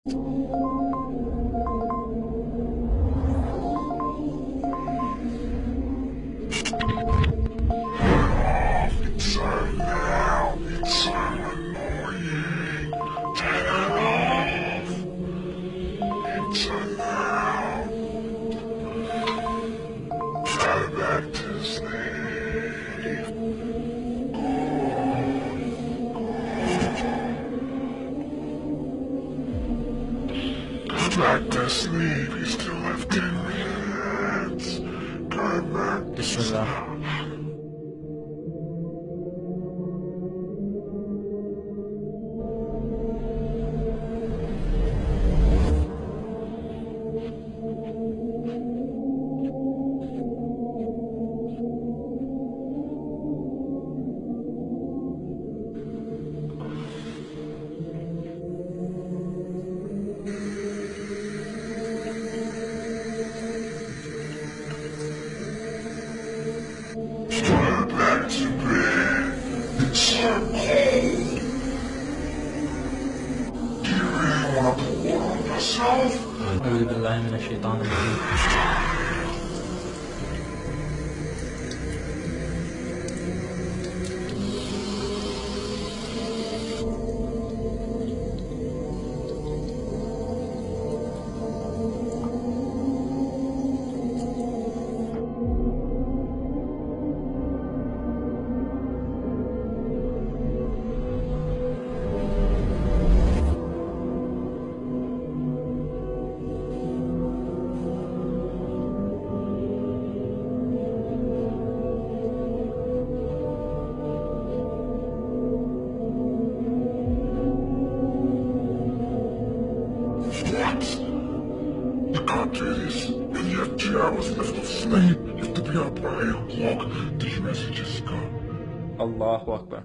It's so loud, it's so annoying. Turn it off. It's so loud. Go back to sleep. Go back to sleep. You still have 10 minutes. Go back to Bismillah. sleep. Go back to bed. It's so cold. Do you really want to pour it on yourself? أعوذ بالله من الشيطان الرجيم. What? You can't do this. And you have 2 hours left of sleep. You have to be up by 8 o'clock. Did you message Jessica? Allahu Akbar.